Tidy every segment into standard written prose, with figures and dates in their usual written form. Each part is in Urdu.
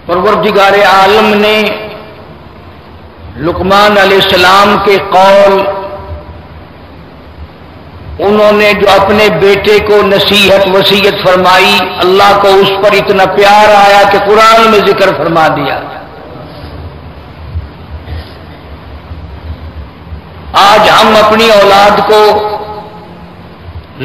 پروردگار عالم نے لقمان علیہ السلام کے قول، انہوں نے جو اپنے بیٹے کو نصیحت وصیت فرمائی، اللہ کو اس پر اتنا پیار آیا کہ قرآن میں ذکر فرما دیا۔ آج ہم اپنی اولاد کو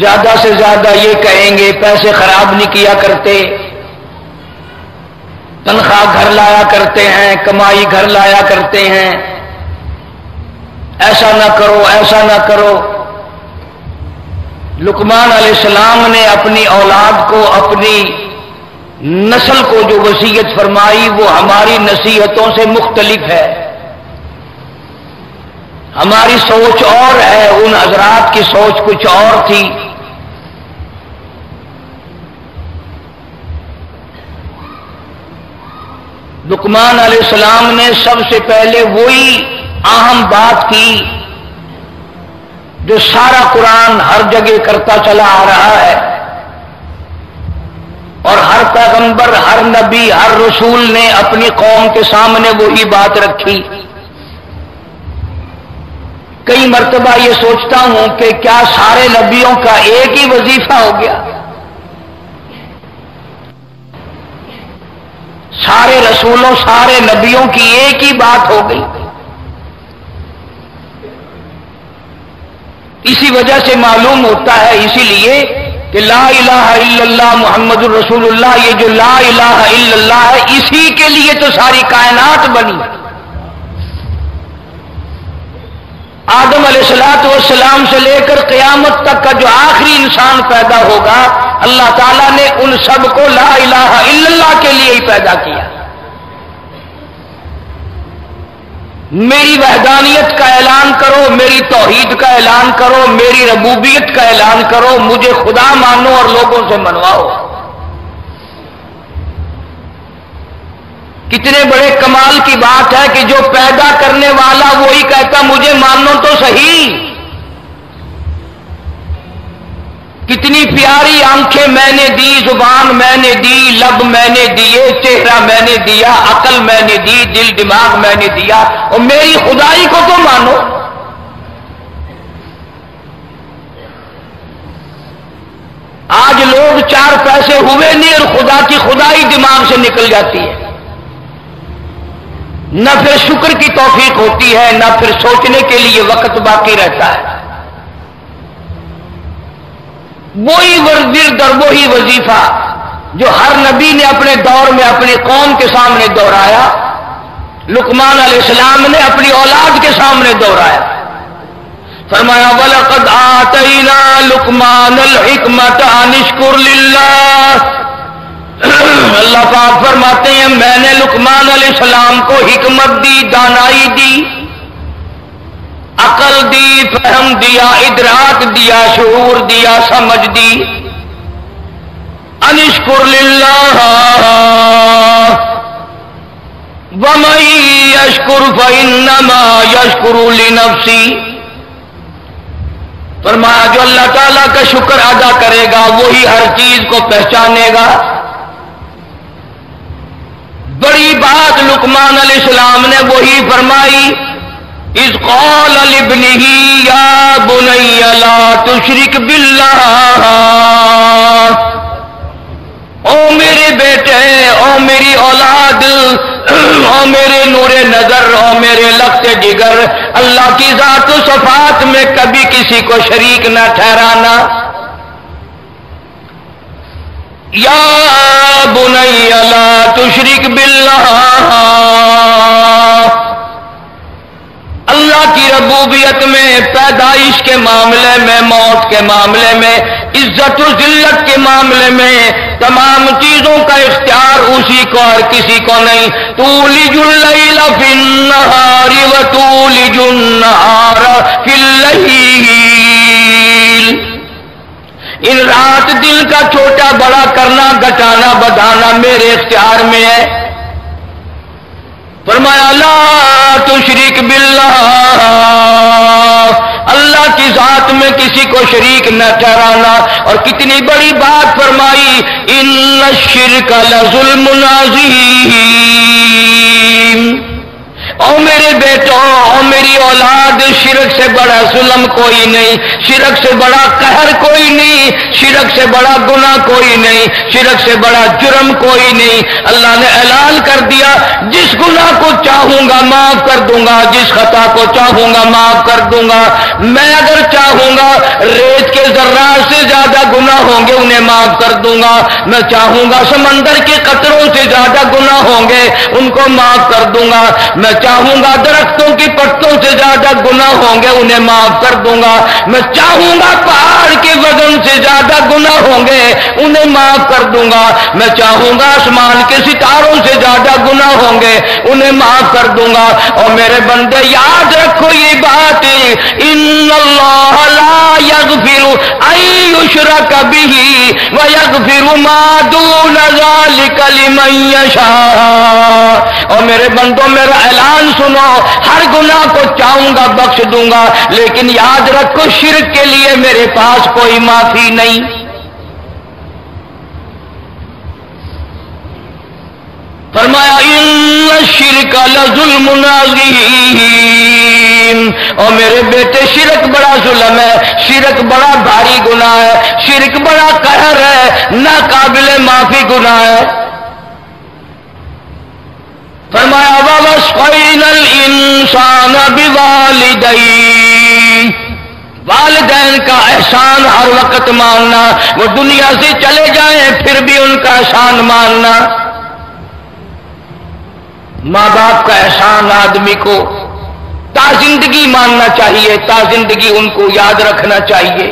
زیادہ سے زیادہ یہ کہیں گے پیسے خراب نہیں کیا کرتے، تنخواہ گھر لایا کرتے ہیں، کمائی گھر لایا کرتے ہیں، ایسا نہ کرو ایسا نہ کرو۔ لقمان علیہ السلام نے اپنی اولاد کو، اپنی نسل کو جو وصیت فرمائی وہ ہماری نصیحتوں سے مختلف ہے۔ ہماری سوچ اور ہے، ان حضرات کی سوچ کچھ اور تھی۔ لقمان علیہ السلام نے سب سے پہلے وہی اہم بات کی جو سارا قرآن ہر جگہ کرتا چلا آ رہا ہے، اور ہر پیغمبر، ہر نبی، ہر رسول نے اپنی قوم کے سامنے وہی بات رکھی۔ کئی مرتبہ یہ سوچتا ہوں کہ کیا سارے نبیوں کا ایک ہی وظیفہ ہو گیا؟ سارے رسولوں، سارے نبیوں کی ایک ہی بات ہو گئی؟ اسی وجہ سے معلوم ہوتا ہے، اسی لیے کہ لا الہ الا اللہ محمد الرسول اللہ، یہ جو لا الہ الا اللہ ہے، اسی کے لیے تو ساری کائنات بنی۔ آدم علیہ السلام سے لے کر قیامت تک کا جو آخری انسان پیدا ہوگا، اللہ تعالیٰ نے ان سب کو لا الہ الا اللہ کے لیے ہی پیدا کیا۔ میری وحدانیت کا اعلان کرو، میری توحید کا اعلان کرو، میری ربوبیت کا اعلان کرو، مجھے خدا مانو اور لوگوں سے منواؤ۔ کتنے بڑے کمال کی بات ہے کہ جو پیدا کرنے والا وہی کہتا مجھے مانو تو صحیح۔ کتنی پیاری آنکھیں میں نے دی، زبان میں نے دی، لب میں نے دیے، چہرہ میں نے دیا، عقل میں نے دی، دل دماغ میں نے دیا، اور میری خدائی کو تو مانو۔ آج لوگ چار پیسے ہوئے نہیں اور خدا کی خدائی دماغ سے نکل جاتی ہے، نہ پھر شکر کی توفیق ہوتی ہے، نہ پھر سوچنے کے لیے وقت باقی رہتا ہے۔ وہی ورد اور وہی وظیفہ جو ہر نبی نے اپنے دور میں اپنی قوم کے سامنے دہرایا، لقمان علیہ السلام نے اپنی اولاد کے سامنے دہرایا۔ فرمایا وَلَقَدْ آتَيْنَا لُقْمَانَ الْحِكْمَةَ أَنِ اشْكُرْ لِلَّهِ۔ اللہ پاک فرماتے ہیں میں نے لقمان علیہ السلام کو حکمت دی، دانائی دی، عقل دی، فہم دیا، ادراک دیا، شعور دیا، سمجھ دی۔ ان اشکر للہ ومن یشکر فانما یشکر لنفسی۔ فرمایا جو اللہ تعالیٰ کا شکر ادا کرے گا وہی ہر چیز کو پہچانے گا۔ بڑی بات لقمان علیہ السلام نے وہی فرمائی، اذ قال لابنہ یا بنی لا تشرک باللہ۔ او میرے بیٹے، او میری اولاد، او میرے نور نظر، او میرے لخت جگر، اللہ کی ذات و صفات میں کبھی کسی کو شریک نہ ٹھہرانا۔ یا بنی لا تشرک باللہ۔ اللہ کی ربوبیت میں، پیدائش کے معاملے میں، موت کے معاملے میں، عزت و ذلت کے معاملے میں تمام چیزوں کا اختیار اسی کو اور کسی کو نہیں۔ تولج اللیل فی النہار وتولج النہار فی اللیل۔ ان رات دن کا چھوٹا بڑا کرنا، گھٹانا بڑھانا میرے اختیار میں ہے۔ فرمایا لا تشرک باللہ، اللہ کی ذات میں کسی کو شریک نہ ٹھہرانا۔ اور کتنی بڑی بات فرمائی، ان الشرک لظلم عظیم۔ بعد شرک سے بڑا ظلم کوئی نہیں، شرک سے بڑا قہر کوئی نہیں، شرک سے بڑا گناہ کوئی نہیں، شرک سے بڑا جرم کوئی نہیں۔ اللہ نے اعلان کر دیا جس گناہ کو چاہوں گا معاف کر دوں گا، جس خطا کو چاہوں گا معاف کر دوں گا۔ میں اگر چاہوں گا ریت کے ذرات سے زیادہ گناہ ہوں گے انہیں معاف کر دوں گا، میں چاہوں گا سمندر کے قطروں سے زیادہ گناہ ہوں گے ان کو معاف کر دوں گا، میں چاہوں گا درختوں کی پتوں سے زیادہ گناہ ہوں گے انہیں معاف کر دوں گا، میں چاہوں گا پہاڑ کے وزن سے زیادہ گناہ ہوں گے انہیں معاف کر دوں گا، میں چاہوں گا آسمان کے ستاروں سے زیادہ گناہ ہوں گے انہیں معاف کر دوں گا۔ اور میرے بندے یاد رکھو یہ بات، ان اللہ لا یغفر ان یشرک بہ ویغفر ما دون ذلک لمن یشاء۔ اور میرے بندوں میرا اعلان سنو، ہر گناہ کو چاہوں گا بخش دوں گا، لیکن یاد رکھو شرک کے لیے میرے پاس کوئی معافی نہیں۔ فرمایا ان الشرک لظلم عظیم۔ اور میرے بیٹے شرک بڑا ظلم ہے، شرک بڑا بھاری گناہ ہے، شرک بڑا قہر ہے، ناقابل معافی گناہ ہے۔ فرمایا وَوَصَّيْنَا الْإِنسَانَ بِوَالِدَيْهِ، والدین کا احسان ہر وقت ماننا، وہ دنیا سے چلے جائیں پھر بھی ان کا احسان ماننا۔ ماں باپ کا احسان آدمی کو تا زندگی ماننا چاہیے، تا زندگی ان کو یاد رکھنا چاہیے۔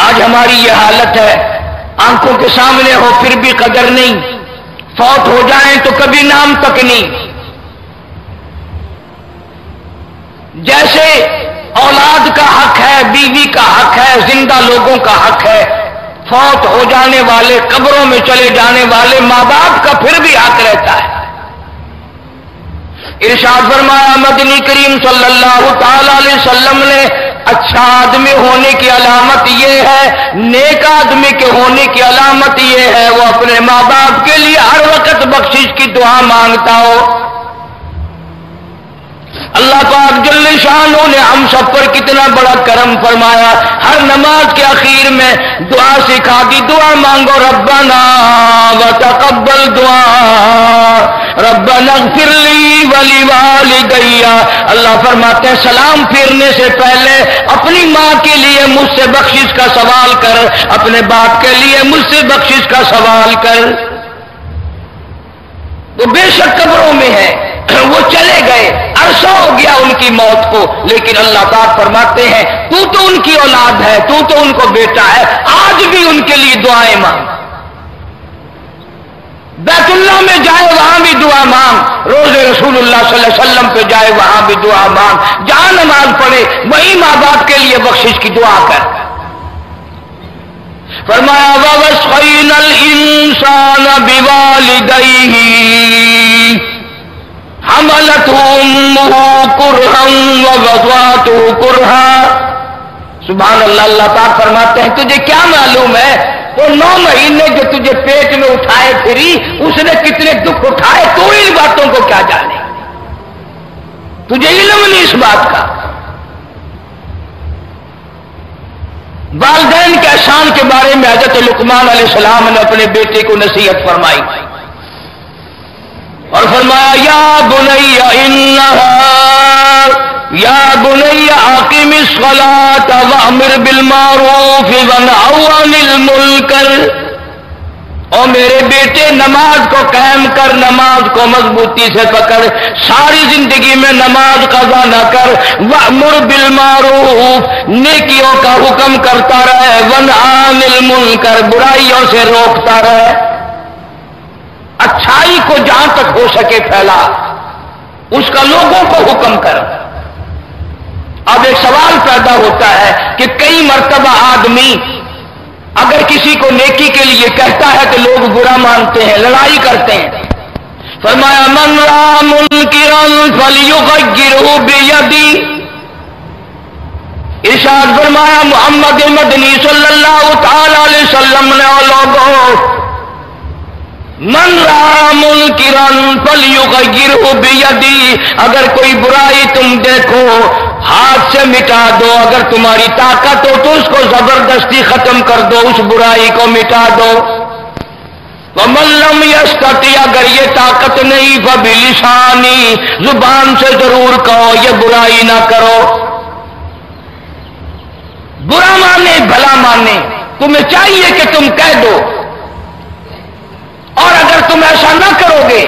آج ہماری یہ حالت ہے، آنکھوں کے سامنے ہو پھر بھی قدر نہیں، فوت ہو جائیں تو کبھی نام تک نہیں۔ جیسے اولاد کا حق ہے، بیوی کا حق ہے، زندہ لوگوں کا حق ہے، فوت ہو جانے والے، قبروں میں چلے جانے والے ماں باپ کا پھر بھی حق رہتا ہے۔ ارشاد فرمایا مدنی کریم صلی اللہ تعالی علیہ وسلم نے اچھا آدمی ہونے کی علامت یہ ہے، نیک آدمی کے ہونے کی علامت یہ ہے وہ اپنے ماں باپ کے لیے ہر وقت بخشش کی دعا مانگتا ہو۔ اللہ پاک جل شانہ نے ہم سب پر کتنا بڑا کرم فرمایا، ہر نماز کے اخیر میں دعا سکھا دی، دعا مانگو ربنا وتقبل دعا ربنا اغفر لی ولوالدی۔ اللہ فرماتے ہیں سلام پھیرنے سے پہلے اپنی ماں کے لیے مجھ سے بخشش کا سوال کر، اپنے باپ کے لیے مجھ سے بخشش کا سوال کر۔ وہ بے شک قبروں میں ہے، وہ چلے گئے، عرصہ ہو گیا ان کی موت کو، لیکن اللہ پاک فرماتے ہیں تو ان کی اولاد ہے، تو ان کو بیٹا ہے، آج بھی ان کے لیے دعائیں مانگ۔ بیت اللہ میں جائے وہاں بھی دعا مانگ، روز رسول اللہ صلی اللہ علیہ وسلم پہ جائے وہاں بھی دعا مانگ، جہاں نماز پڑھے وہی ماں باپ کے لیے بخشش کی دعا کر۔ فرمایا وَوَصَّيْنَا الْإِنسَانَ بِوَالِدَيْهِ حملته امه كرها ووضعته كرها۔ سبحان اللہ، اللہ پاک فرماتے ہیں تجھے کیا معلوم ہے وہ 9 مہینے جو تجھے پیٹ میں اٹھائے پھری اس نے کتنے دکھ اٹھائے، تو ان باتوں کو کیا جانے، تجھے علم نہیں اس بات کا۔ والدین کے احسان کے بارے میں حضرت لقمان علیہ السلام نے اپنے بیٹے کو نصیحت فرمائی اور فرمایا یا بنی اقم الصلاۃ وامر بالمعروف وانہی عن المنکر۔ اور میرے بیٹے نماز کو قائم کر، نماز کو مضبوطی سے پکڑ، ساری زندگی میں نماز قضا نہ کر، وامر بالمعروف نیکیوں کا حکم کرتا رہے، وانہی عن المنکر برائیوں سے روکتا رہے، اچھائی کو جہاں تک ہو سکے پھیلا، اس کا لوگوں کو حکم کر۔ اب ایک سوال پیدا ہوتا ہے کہ کئی مرتبہ آدمی اگر کسی کو نیکی کے لیے کہتا ہے تو لوگ برا مانتے ہیں، لڑائی کرتے ہیں۔ فرمایا من رأى منکرا فلیغیرہ بیدہ۔ ارشاد فرمایا محمد مدنی صلی اللہ تعالی علیہ وسلم نے، اور لوگوں من را منکرن فلیغیرہ بیدی، اگر کوئی برائی تم دیکھو ہاتھ سے مٹا دو، اگر تمہاری طاقت ہو تو اس کو زبردستی ختم کر دو، اس برائی کو مٹا دو۔ وَمَن لَّمْ يَسْتَطِعْ، اگر یہ طاقت نہیں فَبِلِسَانِهِ، زبان سے ضرور کہو یہ برائی نہ کرو۔ برا مانے بھلا مانے، تمہیں چاہیے کہ تم کہہ دو، اور اگر تم ایسا نہ کرو گے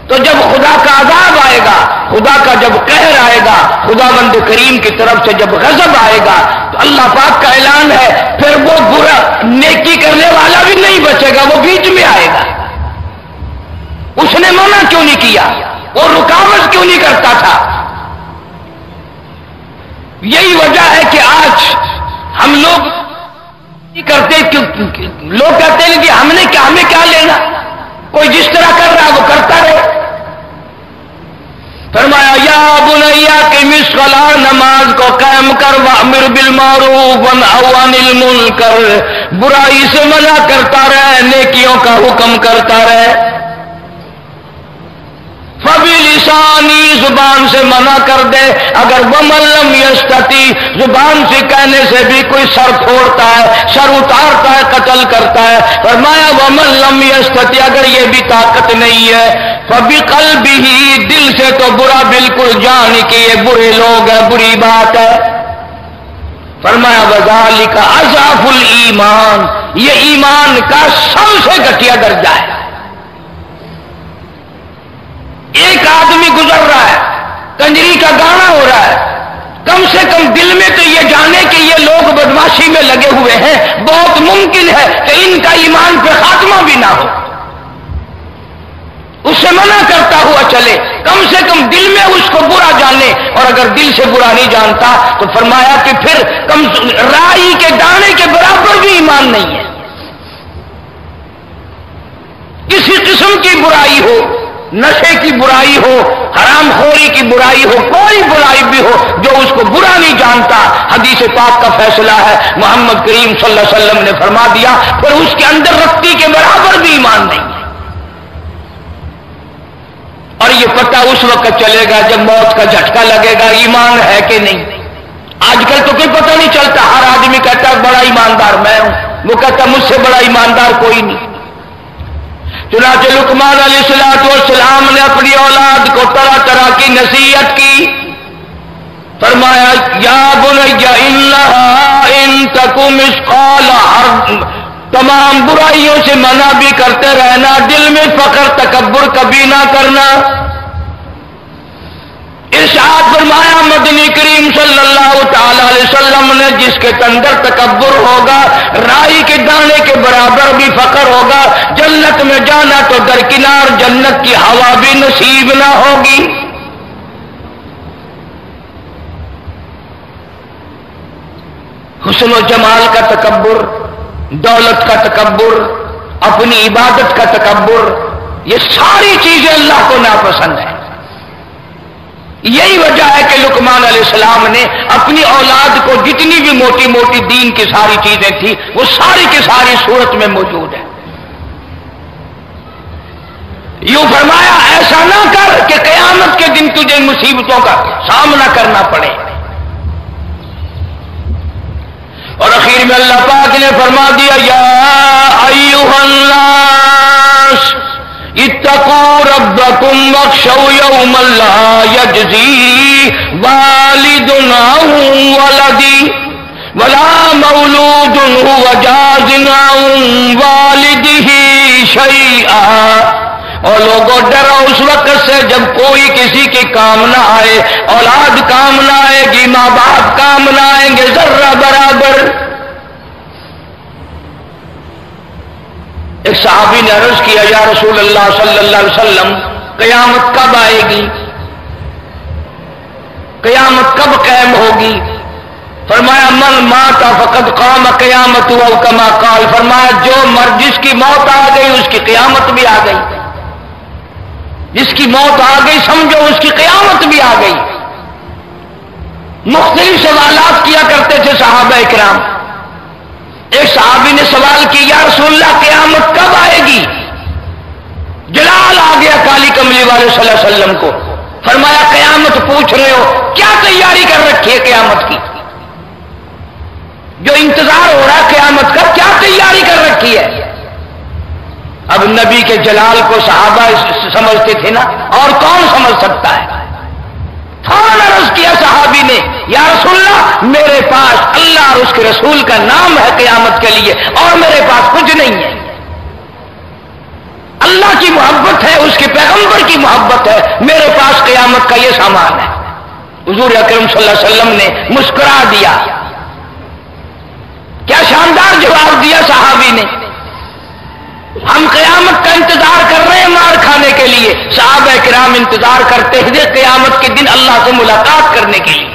تو جب خدا کا عذاب آئے گا، خدا کا جب قہر آئے گا، خداوند کریم کی طرف سے جب غضب آئے گا تو اللہ پاک کا اعلان ہے پھر وہ برا نیکی کرنے والا بھی نہیں بچے گا، وہ بیچ میں آئے گا۔ اس نے منع کیوں نہیں کیا؟ وہ رکاوٹ کیوں نہیں کرتا تھا؟ یہی وجہ ہے کہ آج ہم لوگ کرتے، لوگ کہتے ہیں کہ ہمیں کیا لینا، کوئی جس طرح کر رہا ہے وہ کرتا رہے۔ فرمایا یا بنیا قم الصلاۃ، نماز کو قائم کر، وامر بالمعروف ونہی عن المنکر، برائی سے منع کرتا رہے، نیکیوں کا حکم کرتا رہے۔ فبلسانی، زبان سے منع کر دے، اگر ومن لم یستطیع، زبان سے کہنے سے بھی کوئی سر پھوڑتا ہے، سر اتارتا ہے، قتل کرتا ہے۔ فرمایا ومن لم یستطیع، اگر یہ بھی طاقت نہیں ہے، فبقلبہ، دل سے تو برا بالکل جان کہ یہ برے لوگ ہیں، بری بات ہے۔ فرمایا وذالک اضعف الایمان، یہ ایمان کا سب سے گھٹیا درجہ ہے۔ ایک آدمی گزر رہا ہے، کنجری کا گانا ہو رہا ہے، کم سے کم دل میں تو یہ جانے کہ یہ لوگ بدماشی میں لگے ہوئے ہیں، بہت ممکن ہے کہ ان کا ایمان پہ خاتمہ بھی نہ ہو، اسے منع کرتا ہوا چلے، کم سے کم دل میں اس کو برا جانے، اور اگر دل سے برا نہیں جانتا تو فرمایا کہ پھر رائی کے دانے کے برابر بھی ایمان نہیں ہے۔ کسی قسم کی برائی ہو، نشے کی برائی ہو، حرام خوری کی برائی ہو، کوئی برائی بھی ہو، جو اس کو برا نہیں جانتا، حدیث پاک کا فیصلہ ہے، محمد کریم صلی اللہ علیہ وسلم نے فرما دیا پھر اس کے اندر رتی کے برابر بھی ایمان نہیں ہے۔ اور یہ پتہ اس وقت چلے گا جب موت کا جھٹکا لگے گا ایمان ہے کہ نہیں۔ آج کل تو کوئی پتہ نہیں چلتا، ہر آدمی کہتا ہے بڑا ایماندار میں ہوں، وہ کہتا مجھ سے بڑا ایماندار کوئی نہیں۔ چنانچہ لقمان علیہ السلام نے اپنی اولاد کو طرح طرح کی نصیحت کی، فرمایا یا بنی انہا ان تک مثقال حرب، تمام برائیوں سے منع بھی کرتے رہنا، دل میں فخر تکبر کبھی نہ کرنا۔ ارشاد فرمایا مدنی کریم صلی اللہ تعالی علیہ وسلم نے جس کے اندر تکبر ہوگا، رائی کے دانے کے برابر بھی فخر ہوگا، جنت میں جانا تو درکنار جنت کی ہوا بھی نصیب نہ ہوگی۔ حسن و جمال کا تکبر، دولت کا تکبر، اپنی عبادت کا تکبر، یہ ساری چیزیں اللہ کو ناپسند ہیں۔ یہی وجہ ہے کہ لقمان علیہ السلام نے اپنی اولاد کو جتنی بھی موٹی موٹی دین کی ساری چیزیں تھیں وہ ساری کی ساری صورت میں موجود ہیں۔ یوں فرمایا ایسا نہ کر کہ قیامت کے دن تجھے مصیبتوں کا سامنا کرنا پڑے۔ اور اخیر میں اللہ پاک نے فرما دیا یا ایھا الناس اتقوا ربکم واخشوا یوما لا یجزی والد عن ولدہ ولا مولود هو جاز عن والدہ شیئا، اور لوگوں ڈرو اس وقت سے جب کوئی کسی کی کام نہ آئے، اولاد کام نہ آئے گی، ماں باپ کام نہ آئیں گے ذرہ برابر۔ ایک صحابی نے عرض کیا یا رسول اللہ صلی اللہ علیہ وسلم قیامت کب آئے گی، قیامت کب قائم ہوگی؟ فرمایا من مات فقد قام قیامت او کما قال، فرمایا جو جس کی موت آ گئی اس کی قیامت بھی آ گئی، جس کی موت آ گئی سمجھو اس کی قیامت بھی آ گئی۔ مختلف سوالات کیا کرتے تھے صحابہ اکرام۔ ایک صحابی نے سوال کی یا رسول اللہ قیامت کب آئے گی؟ جلال آ گیا کالی کملی والے صلی اللہ علیہ وسلم کو، فرمایا قیامت پوچھ رہے ہو، کیا تیاری کر رکھی ہے قیامت کی؟ جو انتظار ہو رہا ہے قیامت کا، کیا تیاری کر رکھی ہے؟ اب نبی کے جلال کو صحابہ سمجھتے تھے نا، اور کون سمجھ سکتا ہے؟ فوراً عرض کیا صحابی نے، یا رسول اللہ میرے پاس اللہ اور اس کے رسول کا نام ہے قیامت کے لیے، اور میرے پاس کچھ نہیں ہے۔ اللہ کی محبت ہے، اس کے پیغمبر کی محبت ہے، میرے پاس قیامت کا یہ سامان ہے۔ حضور اکرم صلی اللہ علیہ وسلم نے مسکرا دیا۔ کیا شاندار جواب دیا صحابی نے، ہم قیامت کا انتظار کر رہے ہیں مار کھانے کے لیے، صحابہ کرام انتظار کرتے ہیں قیامت کے دن اللہ سے ملاقات کرنے کے لیے۔